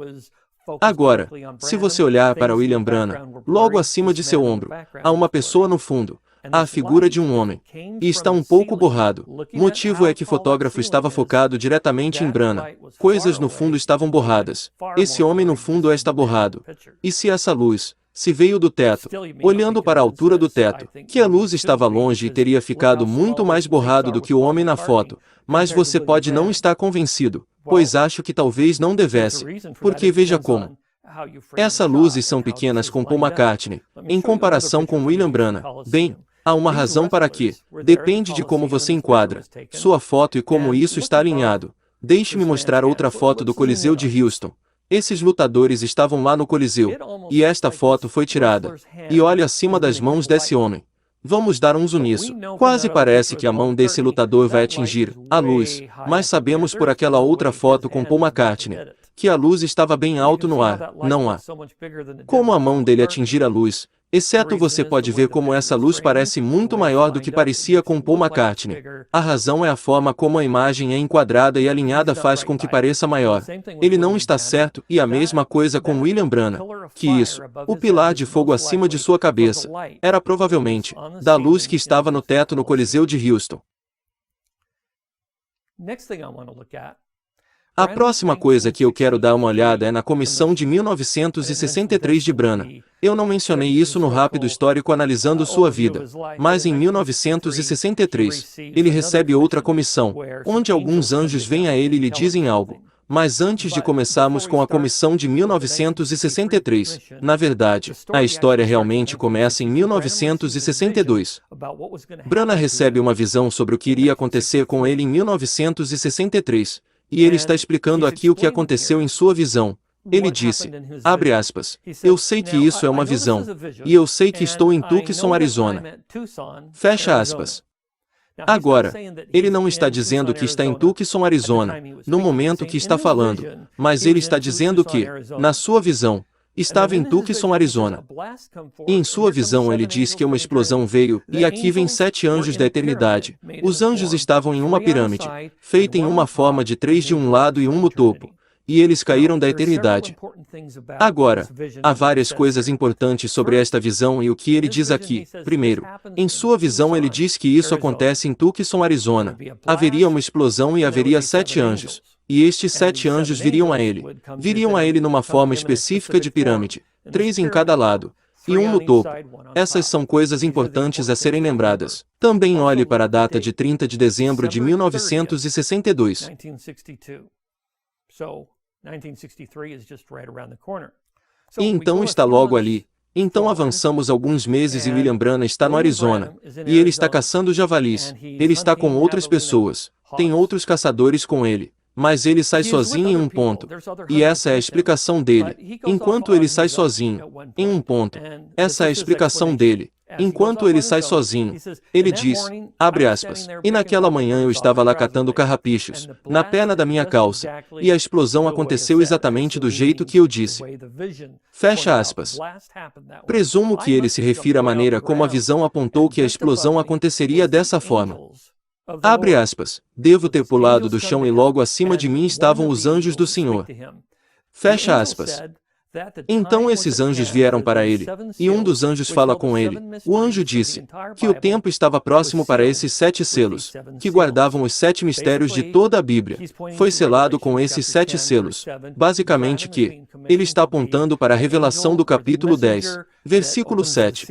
[SPEAKER 1] Agora, se você olhar para William Branham, logo acima de seu ombro, há uma pessoa no fundo. Há a figura de um homem. E está um pouco borrado. O motivo é que o fotógrafo estava focado diretamente em Branham. Coisas no fundo estavam borradas. Esse homem no fundo está borrado. E se essa luz, se veio do teto, olhando para a altura do teto, que a luz estava longe e teria ficado muito mais borrado do que o homem na foto, mas você pode não estar convencido, pois acho que talvez não devesse. Porque veja como. Essas luzes são pequenas com Paul McCartney, em comparação com William Branham. Bem, há uma razão para que. Depende de como você enquadra sua foto e como isso está alinhado. Deixe-me mostrar outra foto do Coliseu de Houston. Esses lutadores estavam lá no Coliseu, e esta foto foi tirada. E olhe acima das mãos desse homem. Vamos dar um zoom nisso. Quase parece que a mão desse lutador vai atingir a luz, mas sabemos por aquela outra foto com Paul McCartney, que a luz estava bem alto no ar. Não há como a mão dele atingir a luz, exceto você pode ver como essa luz parece muito maior do que parecia com Paul McCartney. A razão é a forma como a imagem é enquadrada e alinhada faz com que pareça maior. Ele não está certo, e a mesma coisa com William Branham. Que isso, o pilar de fogo acima de sua cabeça, era provavelmente da luz que estava no teto no Coliseu de Houston. A próxima coisa que eu quero dar uma olhada é na comissão de 1963 de Branham. Eu não mencionei isso no rápido histórico analisando sua vida, mas em 1963, ele recebe outra comissão, onde alguns anjos vêm a ele e lhe dizem algo. Mas antes de começarmos com a comissão de 1963, na verdade, a história realmente começa em 1962. Branham recebe uma visão sobre o que iria acontecer com ele em 1963. E ele está explicando aqui o que aconteceu em sua visão. Ele disse, abre aspas, eu sei que isso é uma visão, e eu sei que estou em Tucson, Arizona. Fecha aspas. Agora, ele não está dizendo que está em Tucson, Arizona, no momento que está falando, mas ele está dizendo que, na sua visão, estava em Tucson, Arizona. E em sua visão ele diz que uma explosão veio, e aqui vem 7 anjos da eternidade. Os anjos estavam em uma pirâmide, feita em uma forma de 3 de um lado e 1 no topo. E eles caíram da eternidade. Agora, há várias coisas importantes sobre esta visão e o que ele diz aqui. Primeiro, em sua visão ele diz que isso acontece em Tucson, Arizona. Haveria uma explosão e haveria 7 anjos. E estes 7 anjos viriam a ele. Viriam a ele numa forma específica de pirâmide, 3 em cada lado, e 1 no topo. Essas são coisas importantes a serem lembradas. Também olhe para a data de 30 de dezembro de 1962. E então está logo ali. Então avançamos alguns meses e William Branham está no Arizona. E ele está caçando javalis. Ele está com outras pessoas. Tem outros caçadores com ele. Mas ele sai sozinho em um ponto. E essa é a explicação dele. Enquanto ele sai sozinho, em um ponto. Essa é a explicação dele. Enquanto ele sai sozinho, ele diz, abre aspas, e naquela manhã eu estava lá catando carrapichos, na perna da minha calça, e a explosão aconteceu exatamente do jeito que eu disse. Fecha aspas. Presumo que ele se refira à maneira como a visão apontou que a explosão aconteceria dessa forma. Abre aspas. Devo ter pulado do chão e logo acima de mim estavam os anjos do Senhor. Fecha aspas. Então esses anjos vieram para ele, e um dos anjos fala com ele. O anjo disse que o tempo estava próximo para esses 7 selos, que guardavam os 7 mistérios de toda a Bíblia. Foi selado com esses 7 selos. Basicamente que, ele está apontando para a revelação do capítulo 10, versículo 7.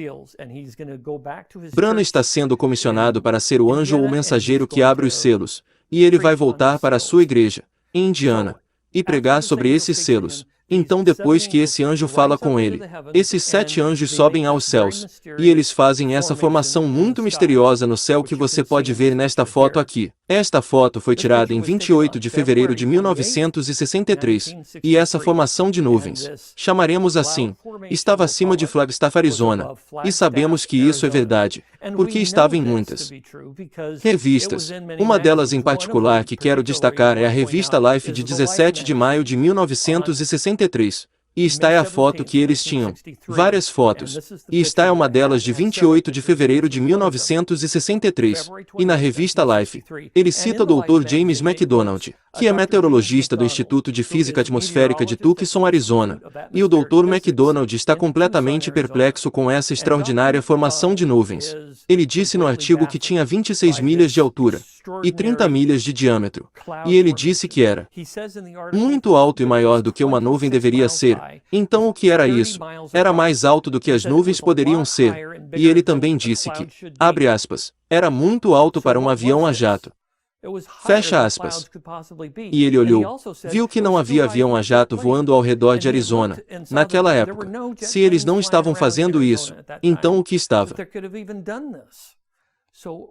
[SPEAKER 1] Branham está sendo comissionado para ser o anjo ou o mensageiro que abre os selos, e ele vai voltar para a sua igreja, em Indiana, e pregar sobre esses selos. Então depois que esse anjo fala com ele, esses 7 anjos sobem aos céus, e eles fazem essa formação muito misteriosa no céu que você pode ver nesta foto aqui. Esta foto foi tirada em 28 de fevereiro de 1963, e essa formação de nuvens, chamaremos assim, estava acima de Flagstaff, Arizona, e sabemos que isso é verdade, porque estava em muitas revistas. Uma delas em particular que quero destacar é a revista Life de 17 de maio de 1963. E esta é a foto que eles tinham. Várias fotos. E esta é uma delas de 28 de fevereiro de 1963. E na revista Life, ele cita o Dr. James McDonald, que é meteorologista do Instituto de Física Atmosférica de Tucson, Arizona. E o Dr. McDonald está completamente perplexo com essa extraordinária formação de nuvens. Ele disse no artigo que tinha 26 milhas de altura e 30 milhas de diâmetro. E ele disse que era muito alto e maior do que uma nuvem deveria ser. Então o que era isso? Era mais alto do que as nuvens poderiam ser. E ele também disse que, abre aspas, era muito alto para um avião a jato. Fecha aspas. E ele olhou, viu que não havia avião a jato voando ao redor de Arizona, naquela época. Se eles não estavam fazendo isso, então o que estava?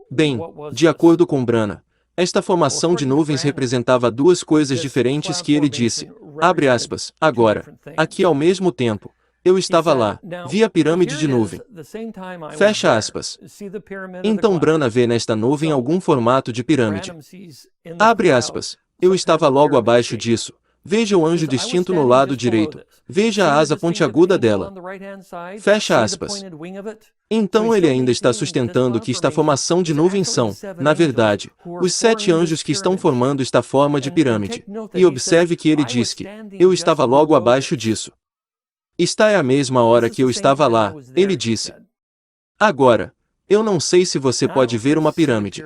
[SPEAKER 1] Bem, de acordo com Branham, esta formação de nuvens representava duas coisas diferentes que ele disse, abre aspas, agora, aqui ao mesmo tempo, eu estava lá, vi a pirâmide de nuvem. Fecha aspas. Então Branham vê nesta nuvem algum formato de pirâmide. Abre aspas. Eu estava logo abaixo disso. Veja o anjo distinto no lado direito. Veja a asa pontiaguda dela. Fecha aspas. Então ele ainda está sustentando que esta formação de nuvens são, na verdade, os 7 anjos que estão formando esta forma de pirâmide. E observe que ele diz que, eu estava logo abaixo disso. Esta é a mesma hora que eu estava lá, ele disse. Agora, eu não sei se você pode ver uma pirâmide.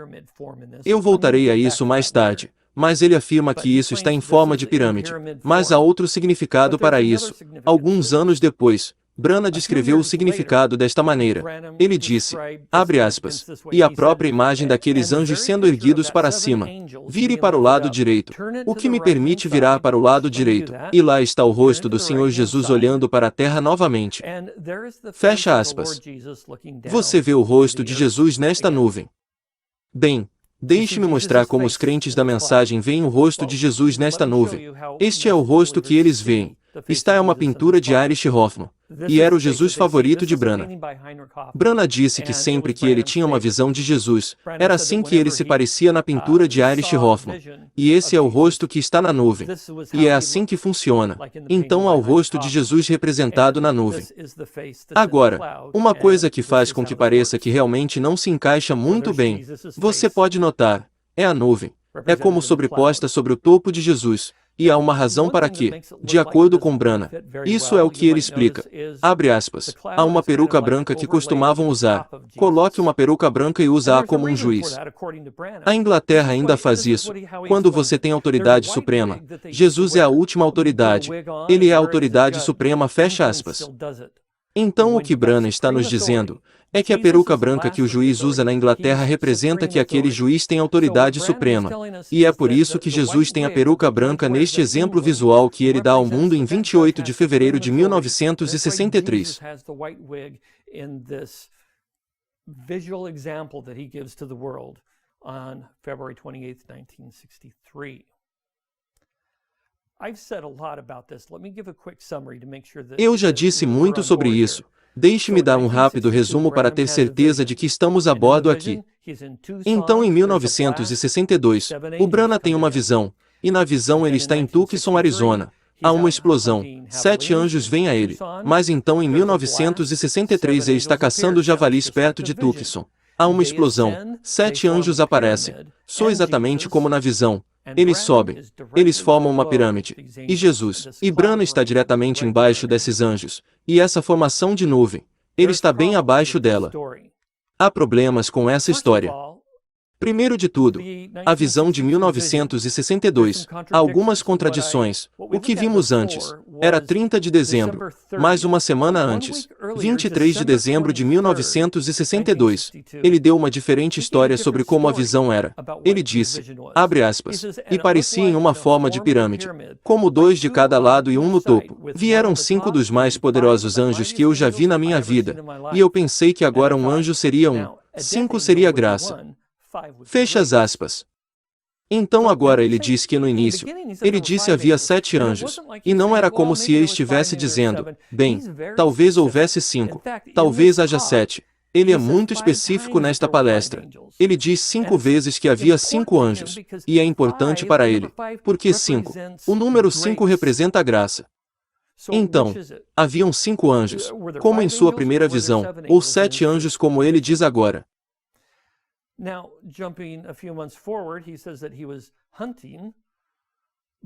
[SPEAKER 1] Eu voltarei a isso mais tarde. Mas ele afirma que isso está em forma de pirâmide. Mas há outro significado para isso. Alguns anos depois, Branham descreveu o significado desta maneira. Ele disse, abre aspas, e a própria imagem daqueles anjos sendo erguidos para cima. Vire para o lado direito, o que me permite virar para o lado direito. E lá está o rosto do Senhor Jesus olhando para a terra novamente. Fecha aspas. Você vê o rosto de Jesus nesta nuvem. Bem, deixe-me mostrar como os crentes da mensagem veem o rosto de Jesus nesta nuvem. Este é o rosto que eles veem. Esta é uma pintura de Erich Hoffman. E era o Jesus favorito de Branham. Branham disse que sempre que ele tinha uma visão de Jesus, era assim que ele se parecia na pintura de Erich Hoffman. E esse é o rosto que está na nuvem. E é assim que funciona. Então há o rosto de Jesus representado na nuvem. Agora, uma coisa que faz com que pareça que realmente não se encaixa muito bem, você pode notar, é a nuvem. É como sobreposta sobre o topo de Jesus. E há uma razão para que, de acordo com Branham, isso é o que ele explica. Abre aspas. Há uma peruca branca que costumavam usar. Coloque uma peruca branca e use-a como um juiz. A Inglaterra ainda faz isso. Quando você tem autoridade suprema, Jesus é a última autoridade. Ele é a autoridade suprema, fecha aspas. Então o que Branham está nos dizendo é que a peruca branca que o juiz usa na Inglaterra representa que aquele juiz tem autoridade suprema. E é por isso que Jesus tem a peruca branca neste exemplo visual que ele dá ao mundo em 28 de fevereiro de 1963. Eu já disse muito sobre isso. Deixe-me dar um rápido resumo para ter certeza de que estamos a bordo aqui. Então, em 1962, o Branham tem uma visão, e na visão ele está em Tucson, Arizona. Há uma explosão, 7 anjos vêm a ele, mas então em 1963 ele está caçando javalis perto de Tucson. Há uma explosão, 7 anjos aparecem, só exatamente como na visão. Eles sobem, eles formam uma pirâmide, e Jesus, e Branham está diretamente embaixo desses anjos, e essa formação de nuvem, ele está bem abaixo dela. Há problemas com essa história. Primeiro de tudo, a visão de 1962, há algumas contradições. O que vimos antes era 30 de dezembro, mais uma semana antes, 23 de dezembro de 1962. Ele deu uma diferente história sobre como a visão era. Ele disse, abre aspas, e parecia em uma forma de pirâmide, como 2 de cada lado e um no topo. Vieram 5 dos mais poderosos anjos que eu já vi na minha vida, e eu pensei que agora um anjo seria 5 seria graça. Fecha as aspas. Então agora ele diz que no início, ele disse havia 7 anjos, e não era como se ele estivesse dizendo, bem, talvez houvesse 5, talvez haja 7. Ele é muito específico nesta palestra. Ele diz 5 vezes que havia 5 anjos, e é importante para ele, porque 5, o número 5 representa a graça. Então, haviam 5 anjos, como em sua primeira visão, ou 7 anjos como ele diz agora.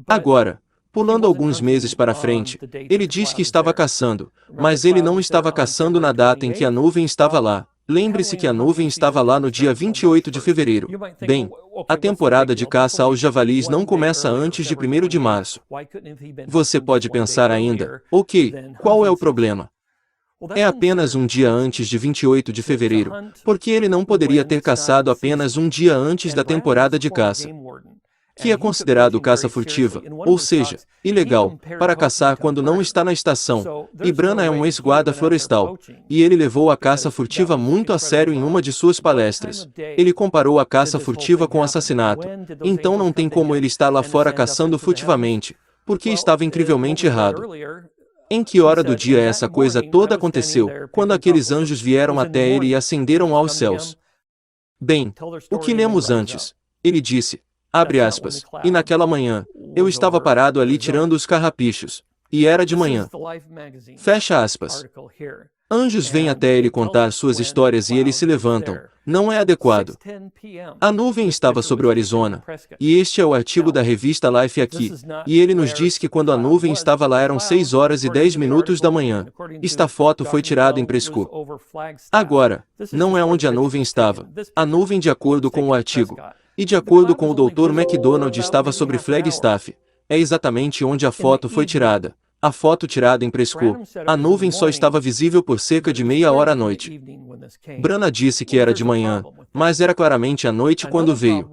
[SPEAKER 1] Agora, pulando alguns meses para frente, ele diz que estava caçando, mas ele não estava caçando na data em que a nuvem estava lá. Lembre-se que a nuvem estava lá no dia 28 de fevereiro. Bem, a temporada de caça aos javalis não começa antes de 1º de março. Você pode pensar ainda, ok, qual é o problema? É apenas um dia antes de 28 de fevereiro, porque ele não poderia ter caçado apenas um dia antes da temporada de caça, que é considerado caça furtiva, ou seja, ilegal, para caçar quando não está na estação. E Branham é um ex-guarda florestal, e ele levou a caça furtiva muito a sério em uma de suas palestras. Ele comparou a caça furtiva com assassinato, então não tem como ele estar lá fora caçando furtivamente, porque estava incrivelmente errado. Em que hora do dia essa coisa toda aconteceu, quando aqueles anjos vieram até ele e ascenderam aos céus? Bem, o que lemos antes? Ele disse, abre aspas, e naquela manhã, eu estava parado ali tirando os carrapichos, e era de manhã. Fecha aspas. Anjos vêm até ele contar suas histórias e eles se levantam. Não é adequado. A nuvem estava sobre o Arizona, e este é o artigo da revista Life aqui, e ele nos diz que quando a nuvem estava lá eram 6 horas e 10 minutos da manhã. Esta foto foi tirada em Prescott. Agora, não é onde a nuvem estava. A nuvem, de acordo com o artigo, e de acordo com o Dr. McDonald, estava sobre Flagstaff. É exatamente onde a foto foi tirada. A foto tirada em Prescott, a nuvem só estava visível por cerca de meia hora à noite. Branham disse que era de manhã, mas era claramente à noite quando veio.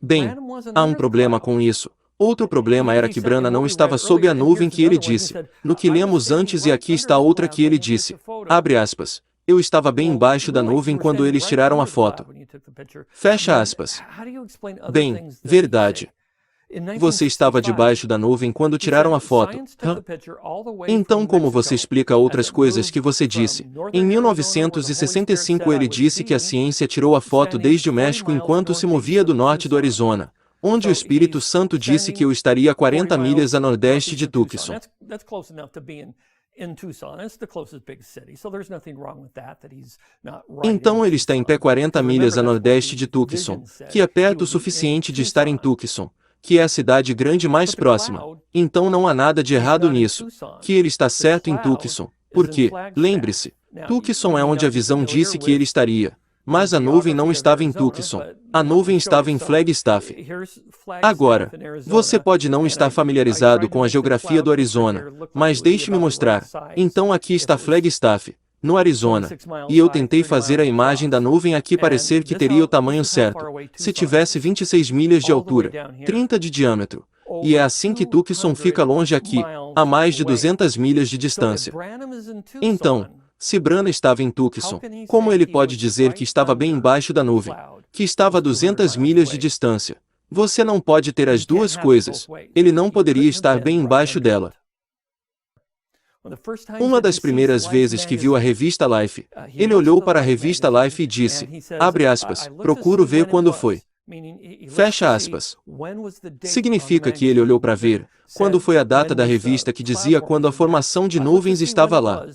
[SPEAKER 1] Bem, há um problema com isso. Outro problema era que Branham não estava sob a nuvem que ele disse, no que lemos antes, e aqui está outra que ele disse, abre aspas, eu estava bem embaixo da nuvem quando eles tiraram a foto. Fecha aspas. Bem, verdade. Você estava debaixo da nuvem quando tiraram a foto. Então como você explica outras coisas que você disse? Em 1965 ele disse que a ciência tirou a foto desde o México enquanto se movia do norte do Arizona, onde o Espírito Santo disse que eu estaria a 40 milhas a nordeste de Tucson. Então ele está em pé 40 milhas a nordeste de Tucson, que é perto o suficiente de estar em Tucson, que é a cidade grande mais próxima. Então não há nada de errado nisso, que ele está certo em Tucson, porque, lembre-se, Tucson é onde a visão disse que ele estaria. Mas a nuvem não estava em Tucson, a nuvem estava em Flagstaff. Agora, você pode não estar familiarizado com a geografia do Arizona, mas deixe-me mostrar. Então aqui está Flagstaff, no Arizona, e eu tentei fazer a imagem da nuvem aqui parecer que teria o tamanho certo, se tivesse 26 milhas de altura, 30 de diâmetro. E é assim que Tucson fica longe aqui, a mais de 200 milhas de distância. Então, se Branham estava em Tucson, como ele pode dizer que estava bem embaixo da nuvem, que estava a 200 milhas de distância? Você não pode ter as duas coisas. Ele não poderia estar bem embaixo dela. Uma das primeiras vezes que viu a revista Life, ele olhou para a revista Life e disse, abre aspas, procuro ver quando foi. Fecha aspas. Significa que ele olhou para ver, quando foi a data da revista que dizia quando a formação de nuvens estava lá.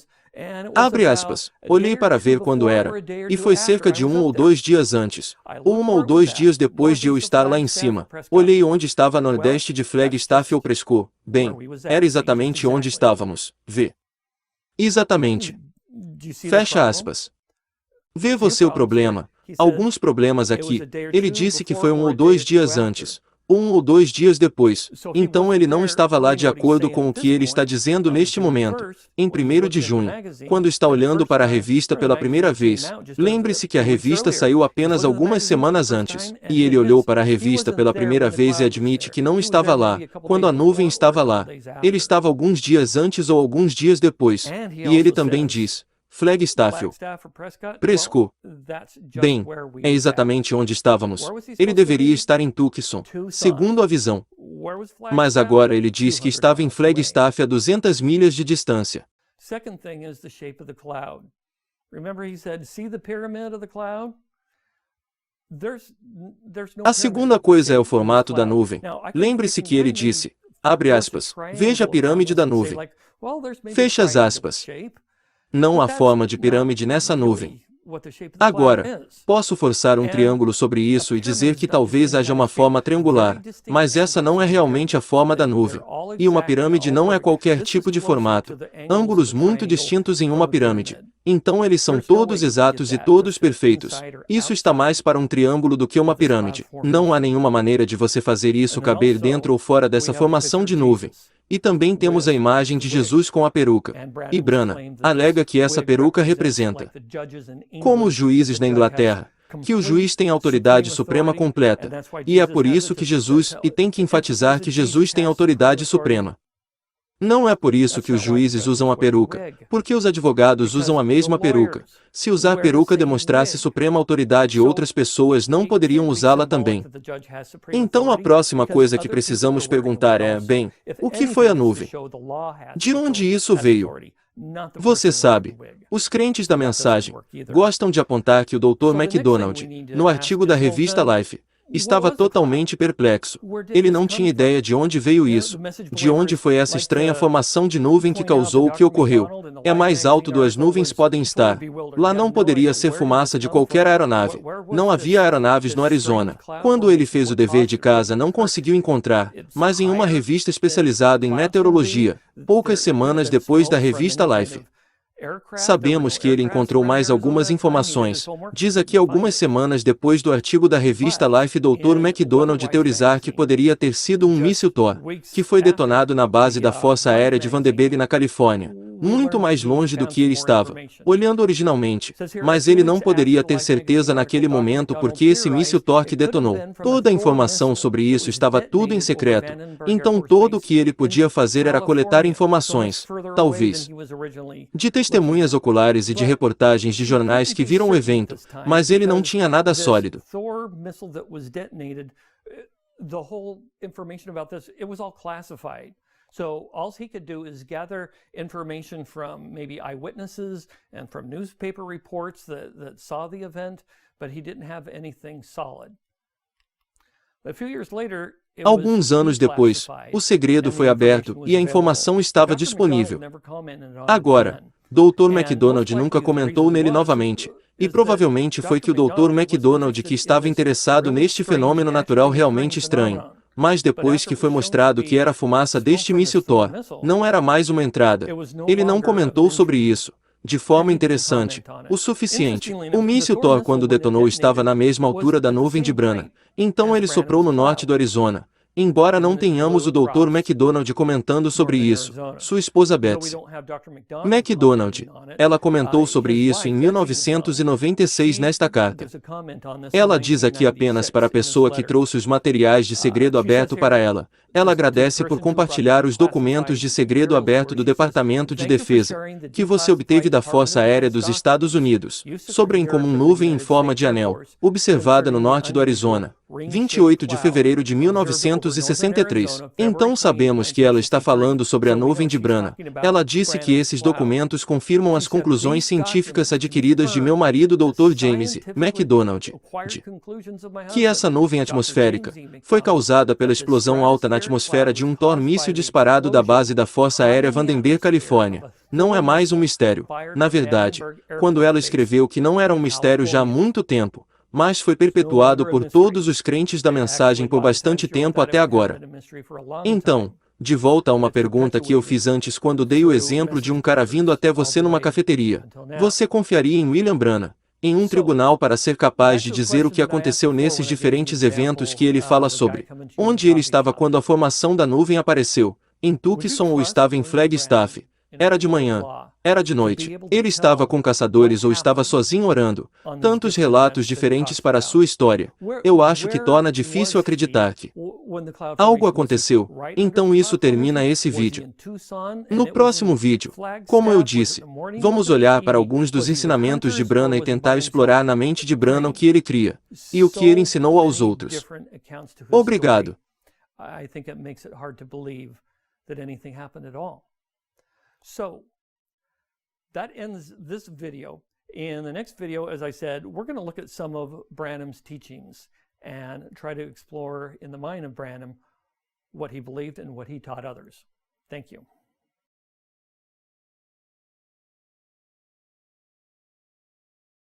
[SPEAKER 1] Abre aspas. Olhei para ver quando era, e foi cerca de 1 ou 2 dias antes, ou 1 ou 2 dias depois de eu estar lá em cima. Olhei onde estava a nordeste de Flagstaff ou Prescott. Bem, era exatamente onde estávamos. Vê. Exatamente. Fecha aspas. Vê você o problema. Alguns problemas aqui. Ele disse que foi 1 ou 2 dias antes, 1 ou 2 dias depois. Então ele não estava lá de acordo com o que ele está dizendo neste momento, em 1º de junho, quando está olhando para a revista pela primeira vez. Lembre-se que a revista saiu apenas algumas semanas antes, e ele olhou para a revista pela primeira vez e admite que não estava lá, quando a nuvem estava lá. Ele estava alguns dias antes ou alguns dias depois. E ele também diz, Flagstaff, Prescott. Bem, é exatamente onde estávamos. Ele deveria estar em Tucson, segundo a visão. Mas agora ele diz que estava em Flagstaff a 200 milhas de distância. A segunda coisa é o formato da nuvem. Lembre-se que ele disse, abre aspas, veja a pirâmide da nuvem. Fecha as aspas. Não há forma de pirâmide nessa nuvem. Agora, posso forçar um triângulo sobre isso e dizer que talvez haja uma forma triangular, mas essa não é realmente a forma da nuvem. E uma pirâmide não é qualquer tipo de formato. Ângulos muito distintos em uma pirâmide. Então eles são todos exatos e todos perfeitos. Isso está mais para um triângulo do que uma pirâmide. Não há nenhuma maneira de você fazer isso caber dentro ou fora dessa formação de nuvem. E também temos a imagem de Jesus com a peruca. E Branham alega que essa peruca representa, como os juízes na Inglaterra, que o juiz tem autoridade suprema completa. E é por isso que Jesus, e tem que enfatizar que Jesus tem autoridade suprema. Não é por isso que os juízes usam a peruca, porque os advogados usam a mesma peruca. Se usar a peruca demonstrasse suprema autoridade, outras pessoas não poderiam usá-la também. Então a próxima coisa que precisamos perguntar é, bem, o que foi a nuvem? De onde isso veio? Você sabe, os crentes da mensagem gostam de apontar que o Dr. MacDonald, no artigo da revista Life, estava totalmente perplexo. Ele não tinha ideia de onde veio isso, de onde foi essa estranha formação de nuvem que causou o que ocorreu. É mais alto do que as nuvens podem estar. Lá não poderia ser fumaça de qualquer aeronave. Não havia aeronaves no Arizona. Quando ele fez o dever de casa, não conseguiu encontrar, mas em uma revista especializada em meteorologia, poucas semanas depois da revista Life. Sabemos que ele encontrou mais algumas informações. Diz aqui algumas semanas depois do artigo da revista Life, Dr. MacDonald teorizar que poderia ter sido um míssil Thor, que foi detonado na base da Força Aérea de Vandenberg na Califórnia, muito mais longe do que ele estava, olhando originalmente, mas ele não poderia ter certeza naquele momento porque esse míssil Thor que detonou. Toda a informação sobre isso estava tudo em secreto, então todo o que ele podia fazer era coletar informações, talvez, de testemunhas oculares e de reportagens de jornais que viram o evento, mas ele não tinha nada sólido.
[SPEAKER 2] So all he could do is gather information from maybe eyewitnesses and from newspaper reports that saw the event, but he didn't have anything solid. A few years later,
[SPEAKER 1] alguns anos depois, o segredo foi aberto e a informação estava disponível. Agora, Dr. MacDonald nunca comentou nele novamente, e provavelmente foi que o Dr. MacDonald que estava interessado neste fenômeno natural realmente estranho. Mas depois que foi mostrado que era a fumaça deste míssil Thor, não era mais uma entrada. Ele não comentou sobre isso. De forma interessante, o suficiente. O míssil Thor, quando detonou, estava na mesma altura da nuvem de Branham. Então ele soprou no norte do Arizona. Embora não tenhamos o Dr. MacDonald comentando sobre isso, sua esposa Betsy MacDonald, ela comentou sobre isso em 1996 nesta carta. Ela diz aqui apenas para a pessoa que trouxe os materiais de segredo aberto para ela. Ela agradece por compartilhar os documentos de segredo aberto do Departamento de Defesa, que você obteve da Força Aérea dos Estados Unidos, sobre em comum nuvem em forma de anel, observada no norte do Arizona. 28 de fevereiro de 1963. Então sabemos que ela está falando sobre a nuvem de Branham. Ela disse que esses documentos confirmam as conclusões científicas adquiridas de meu marido Dr. James MacDonald, que essa nuvem atmosférica foi causada pela explosão alta na atmosfera de um Thor míssil disparado da base da Força Aérea Vandenberg, Califórnia. Não é mais um mistério. Na verdade, quando ela escreveu que não era um mistério já há muito tempo, mas foi perpetuado por todos os crentes da mensagem por bastante tempo até agora. Então, de volta a uma pergunta que eu fiz antes quando dei o exemplo de um cara vindo até você numa cafeteria. Você confiaria em William Branham, em um tribunal, para ser capaz de dizer o que aconteceu nesses diferentes eventos que ele fala sobre? Onde ele estava quando a formação da nuvem apareceu? Em Tucson ou estava em Flagstaff? Era de manhã? Era de noite? Ele estava com caçadores ou estava sozinho orando? Tantos relatos diferentes para a sua história. Eu acho que torna difícil acreditar que algo aconteceu. Então isso termina esse vídeo. No próximo vídeo, como eu disse, vamos olhar para alguns dos ensinamentos de Branham e tentar explorar na mente de Branham o que ele cria e o que ele ensinou aos outros. Obrigado.
[SPEAKER 2] So that ends this video. In the next video, as I said, we're going to look at some of Branham's teachings and try to explore in the mind of Branham what he believed and what he taught others. Thank you.